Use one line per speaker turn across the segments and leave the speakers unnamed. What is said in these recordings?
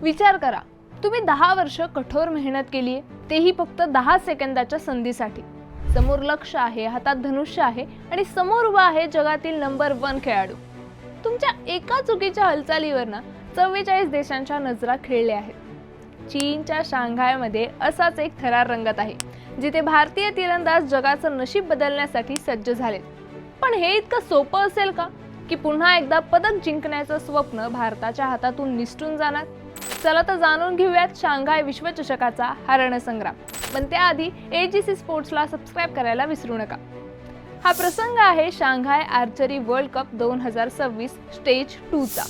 विचार करा, तुम्ही 10 वर्ष कठोर मेहनत केली आहे, तेही फक्त 10 सेकंदाच्या संधीसाठी. समोर लक्ष आहे, हातात धनुष्य आहे आणि समोर उभा आहे जगातील नंबर 1 खेळाडू. तुमच्या एका चुकीच्या हालचालीवर 44 देशांच्या नजरा खिळल्या आहेत. चीनच्या शांघायमध्ये असाच एक थरार रंगत आहे, जिथे भारतीय तीरंदाज जगाचं नशीब बदलण्यासाठी सज्ज झालेत. पण हे इतकं सोपं असेल का की पुन्हा एकदा पदक जिंकण्याचं स्वप्न भारताच्या हातातून निसटून जाणार? चला तर जाणून घेऊयात शांघाय विश्वचषकाचा हा रणसंग्राम. पण त्याआधी AGC स्पोर्ट्सला सबस्क्राईब करायला विसरू नका. हा प्रसंग आहे Shanghai archery world cup 2026 stage 2 चा.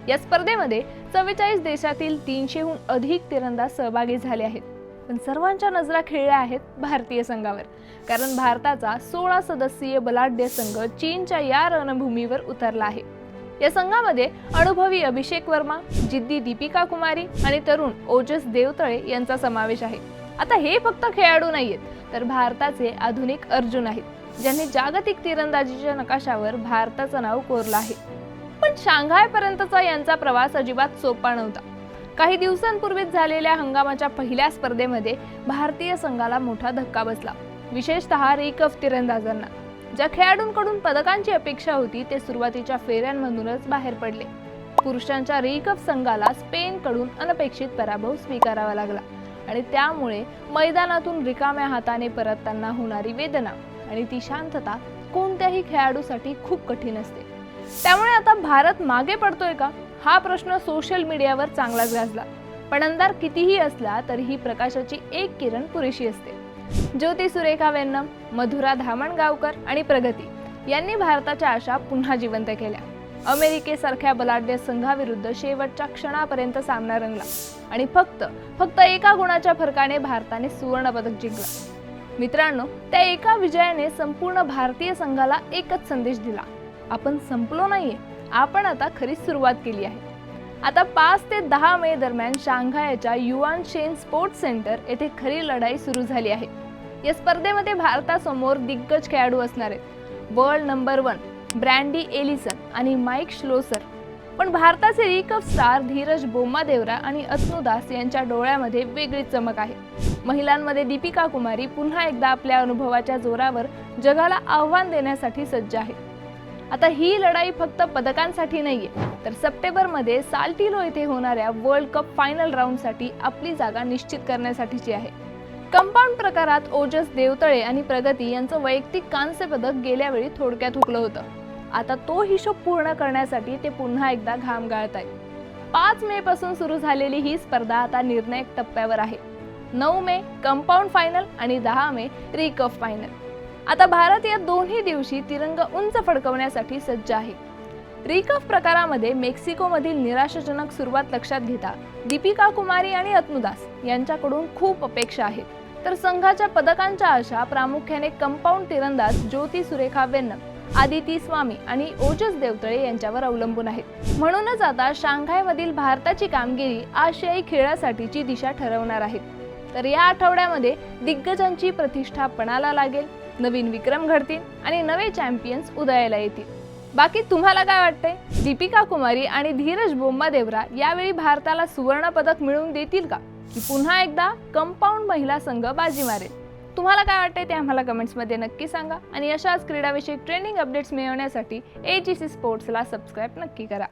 या स्पर्धेमध्ये 44 देशातील 300हून अधिक तीरंदाज सहभागी झाले आहेत. पण सर्वांच्या नजरा खिळल्या आहेत भारतीय संघावर, कारण भारताचा 16 सदस्यीय बलाढ्य संघ चीनच्या या रणभूमीवर उतरला आहे. या संघामध्ये अनुभवी अभिषेक वर्मा, जिद्दी दीपिका कुमारी आणि तरुण ओजस देवतळे यांचा समावेश आहे. आता हे फक्त खेळाडू नाहीयेत, तर भारताचे आधुनिक अर्जुन आहेत, ज्यांनी जागतिक तीरंदाजीच्या नकाशावर भारताचं नाव कोरलं आहे. पण शांघाय पर्यंतचा यांचा प्रवास अजिबात सोपा नव्हता. काही दिवसांपूर्वीच झालेल्या हंगामाच्या पहिल्या स्पर्धेमध्ये भारतीय संघाला मोठा धक्का बसला, विशेषतः रिकर्व्ह तीरंदाजांना. ज्या खेळाडूंकडून पदकांची अपेक्षा होती ते सुरुवातीच्या फेऱ्यांमधूनच बाहेर पडले. पुरुषांच्या रिकर्व्ह संघाला स्पेनकडून अनपेक्षित पराभव स्वीकारावा लागला आणि त्यामुळे मैदानातून रिकाम्या हाताने परतताना होणारी वेदना आणि ती शांतता कोणत्याही खेळाडूसाठी खूप कठीण असते. त्यामुळे आता भारत मागे पडतोय का, हा प्रश्न सोशल मीडियावर चांगलाच गाजला. पण अंधार कितीही असला तरीही प्रकाशाची एक किरण पुरेशी असते. ज्योती सुरेखा वेन्नम, मधुरा धामणगावकर आणि प्रगती यांनी भारताच्या आशा पुन्हा जिवंत केल्या. अमेरिकेसारख्या बलाढ्य संघाविरुद्ध शेवटच्या क्षणापर्यंत सामना रंगला आणि फक्त एका गुणाच्या फरकाने भारताने सुवर्ण पदक जिंकलं. मित्रांनो, त्या एका विजयाने संपूर्ण भारतीय संघाला एकच संदेश दिला: आपण संपलो नाहीये, आपण आता खरी सुरुवात केली आहे. आता 5 ते 10 मे दरम्यान शांघायच्या युआनशेन स्पोर्ट्स सेंटर येथे खरी लढाई सुरू झाली आहे. या स्पर्धेमध्ये भारतासमोर दिग्गज खेळाडू असणार आहेत: वर्ल्ड नंबर 1 ब्रँडी एलिसन आणि माईक श्लोसर. पण भारताचे रिकर्व्ह स्टार धीरज बोम्मादेवरा आणि अतनु दास यांच्या डोळ्यामध्ये वेगळी चमक आहे. महिलांमध्ये दीपिका कुमारी पुन्हा एकदा आपल्या अनुभवाच्या जोरावर जगाला आव्हान देण्यासाठी सज्ज आहे. आता ही लढाई फक्त पदकांसाठी नाहीये, तर सप्टेंबरमध्ये साल्टिलो येथे होणाऱ्या वर्ल्ड कप फायनल राऊंडसाठी आपली जागा निश्चित करण्यासाठीची आहे. कंपाऊंड प्रकारात ओजस देवतळे आणि प्रगती यांचं वैयक्तिक कांस्य पदक गेल्या वेळी थोडक्यात हुकलं होतं. आता तो हिशोब पूर्ण करण्यासाठी ते पुन्हा एकदा घाम गाळत आहेत. 5 मे पासून सुरू झालेली ही स्पर्धा आता निर्णायक टप्प्यावर आहे. 9 मे कंपाऊंड फायनल आणि 10 मे रिकर्व्ह फायनल. आता भारत या दोन्ही दिवशी तिरंगा उंच फडकवण्यासाठी सज्ज आहे. रिकर्व्ह प्रकारामध्ये मेक्सिकोमधील निराशाजनक सुरुवात लक्षात घेता दीपिका कुमारी आणि अतनु दास यांच्याकडून खूप अपेक्षा आहेत. तर संघाच्या पदकांच्या आशा प्रामुख्याने कंपाऊंड तिरंदाज ज्योती सुरेखा वेन्नम, आदिती स्वामी आणि ओजस देवतळे यांच्यावर अवलंबून आहेत. म्हणूनच आता शांघायमधील भारताची कामगिरी आशियाई खेळासाठीची दिशा ठरवणार आहे. तर या आठवड्यामध्ये दिग्गजांची प्रतिष्ठा पणाला लागेल, नवीन विक्रम घडतील आणि नवे चॅम्पियन्स उदयाला येतील. बाकी तुम्हाला काय वाटतंय? दीपिका कुमारी आणि धीरज बोम्मादेवरा यावेळी भारताला सुवर्ण पदक मिळवून देतील का, की पुन्हा एकदा कंपाऊंड महिला संघ बाजी मारेल? तुम्हाला काय वाटतंय ते आम्हाला कमेंट्समध्ये नक्की सांगा आणि अशाच क्रीडाविषयक ट्रेंडिंग अपडेट्स मिळवण्यासाठी AGC स्पोर्ट्सला सबस्क्राईब नक्की करा.